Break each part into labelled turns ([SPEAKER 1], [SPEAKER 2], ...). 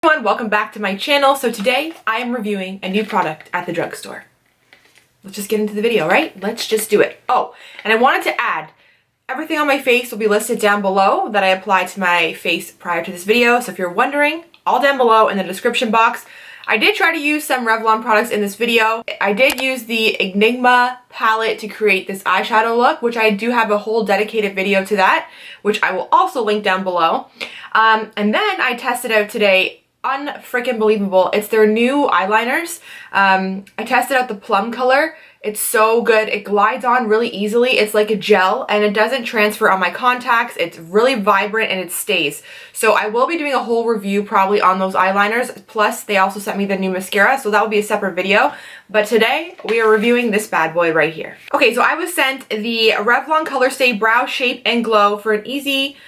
[SPEAKER 1] Everyone, welcome back to my channel. So today I am reviewing a new product at the drugstore. Let's just get into the video, right? Let's just do it. Oh, and I wanted to add, everything on my face will be listed down below that I applied to my face prior to this video. So if you're wondering, all down below in the description box. I did try to use some Revlon products in this video. I did use the Enigma palette to create this eyeshadow look, which I do have a whole dedicated video to that, which I will also link down below. And then I tested out today, unfreaking believable, it's their new eyeliners. I tested out the plum color. It's so good. It glides on really easily. It's like a gel and it doesn't transfer on my contacts. It's really vibrant and it stays. So I will be doing a whole review probably on those eyeliners. Plus they also sent me the new mascara, so that will be a separate video. But today we are reviewing this bad boy right here. Okay, so I was sent the Revlon ColorStay Brow Shape and Glow for an easy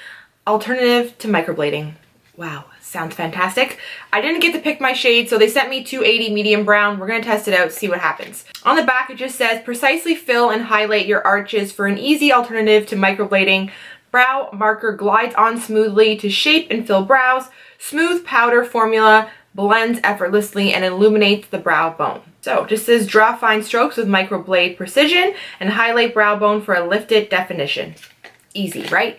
[SPEAKER 1] alternative to microblading. Wow. Sounds fantastic. I didn't get to pick my shade, so they sent me 280 medium brown. We're gonna test it out, see what happens. On the back, it just says, precisely fill and highlight your arches for an easy alternative to microblading. Brow marker glides on smoothly to shape and fill brows. Smooth powder formula blends effortlessly and illuminates the brow bone. So, just says draw fine strokes with microblade precision and highlight brow bone for a lifted definition. Easy, right?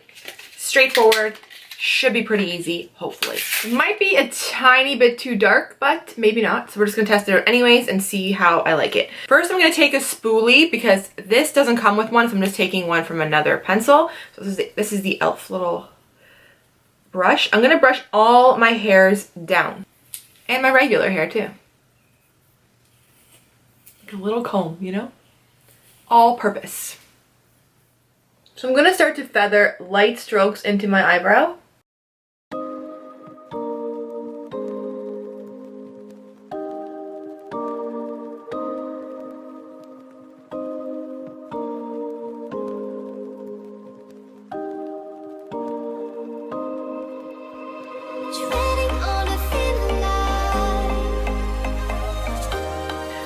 [SPEAKER 1] Straightforward. Should be pretty easy, hopefully. It might be a tiny bit too dark, but maybe not. So we're just gonna test it out anyways and see how I like it. First, I'm gonna take a spoolie because this doesn't come with one, so I'm just taking one from another pencil. So this is the e.l.f. little brush. I'm gonna brush all my hairs down. And my regular hair too. Like a little comb, you know? All purpose. So I'm gonna start to feather light strokes into my eyebrow.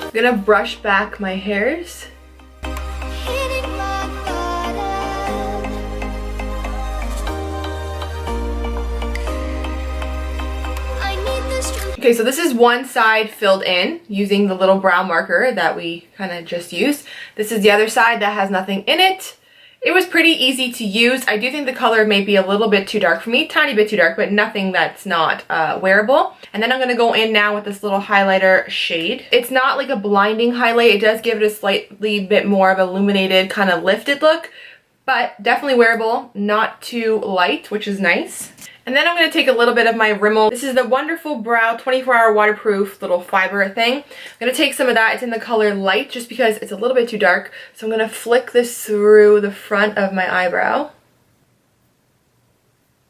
[SPEAKER 1] I'm gonna brush back my hairs. Okay, so this is one side filled in using the little brow marker that we kind of just used. This is the other side that has nothing in it. It was pretty easy to use. I do think the color may be a little bit too dark for me, tiny bit too dark, but nothing that's not wearable. And then I'm gonna go in now with this little highlighter shade. It's not like a blinding highlight. It does give it a slightly bit more of an illuminated kind of lifted look, but definitely wearable, not too light, which is nice. And then I'm going to take a little bit of my Rimmel. This is the Wonderful Brow 24-hour waterproof little fiber thing. I'm going to take some of that. It's in the color light just because it's a little bit too dark. So I'm going to flick this through the front of my eyebrow.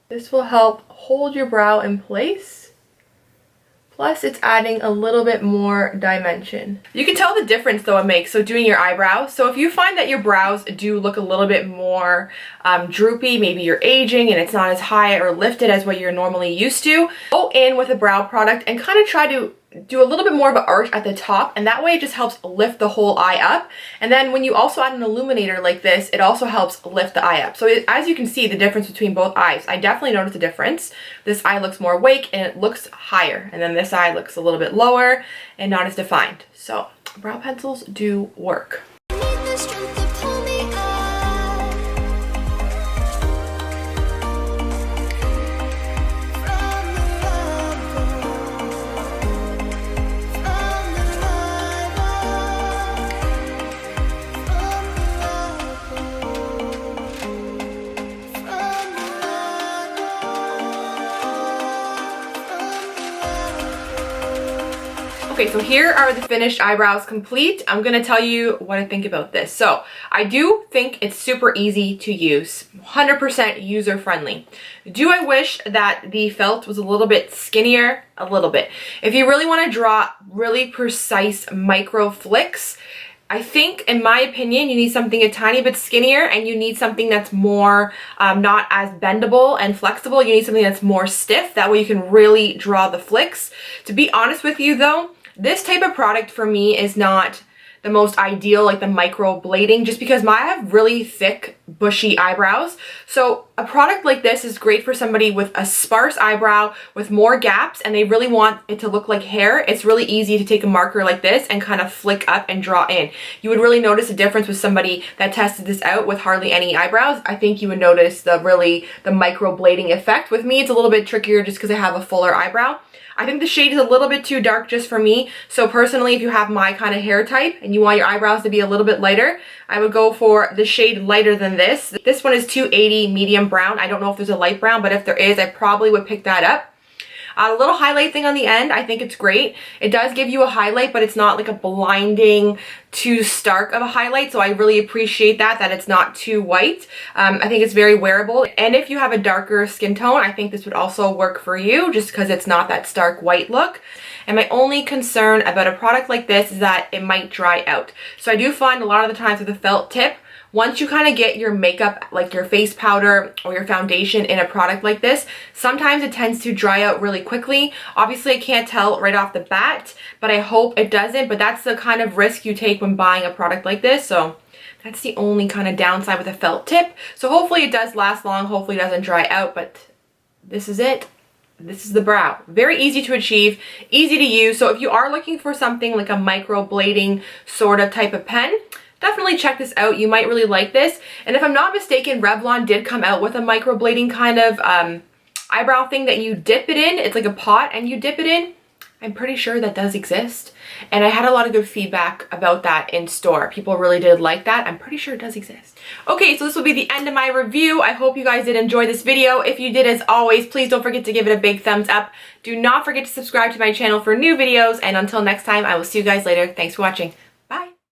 [SPEAKER 1] This will help hold your brow in place. Plus, it's adding a little bit more dimension. You can tell the difference though it makes, so doing your eyebrows. So if you find that your brows do look a little bit more droopy, maybe you're aging and it's not as high or lifted as what you're normally used to, go in with a brow product and kind of try to do a little bit more of an arch at the top, and that way it just helps lift the whole eye up. And then when you also add an illuminator like this, it also helps lift the eye up. So as you can see the difference between both eyes, I definitely noticed a difference. This eye looks more awake and it looks higher, and then this eye looks a little bit lower and not as defined. So brow pencils do work. Okay, so here are the finished eyebrows complete. I'm gonna tell you what I think about this. So I do think it's super easy to use, 100% user friendly. Do I wish that the felt was a little bit skinnier? A little bit. If you really want to draw really precise micro flicks, I think, in my opinion, you need something a tiny bit skinnier, and you need something that's more not as bendable and flexible. You need something that's more stiff. That way you can really draw the flicks. To be honest with you though, this type of product for me is not the most ideal, like the micro blading, just because I have really thick, bushy eyebrows. So a product like this is great for somebody with a sparse eyebrow, with more gaps, and they really want it to look like hair. It's really easy to take a marker like this and kind of flick up and draw in. You would really notice a difference with somebody that tested this out with hardly any eyebrows. I think you would notice the micro blading effect. With me, it's a little bit trickier just because I have a fuller eyebrow. I think the shade is a little bit too dark just for me. So personally, if you have my kind of hair type and you want your eyebrows to be a little bit lighter, I would go for the shade lighter than this. This one is 280 medium brown. I don't know if there's a light brown, but if there is, I probably would pick that up. A little highlight thing on the end, I think it's great. It does give you a highlight, but it's not like a blinding, too stark of a highlight, so I really appreciate that it's not too white. I think it's very wearable, and if you have a darker skin tone, I think this would also work for you, just because it's not that stark white look. And my only concern about a product like this is that it might dry out. So I do find a lot of the times with a felt tip, once you kind of get your makeup, like your face powder or your foundation in a product like this, sometimes it tends to dry out really quickly. Obviously, I can't tell right off the bat, but I hope it doesn't. But that's the kind of risk you take when buying a product like this. So that's the only kind of downside with a felt tip. So hopefully it does last long. Hopefully it doesn't dry out, but this is it. This is the brow. Very easy to achieve, easy to use. So if you are looking for something like a micro blading sort of type of pen, definitely check this out. You might really like this. And if I'm not mistaken, Revlon did come out with a microblading kind of eyebrow thing that you dip it in. It's like a pot and you dip it in. I'm pretty sure that does exist. And I had a lot of good feedback about that in store. People really did like that. I'm pretty sure it does exist. Okay, so this will be the end of my review. I hope you guys did enjoy this video. If you did, as always, please don't forget to give it a big thumbs up. Do not forget to subscribe to my channel for new videos. And until next time, I will see you guys later. Thanks for watching.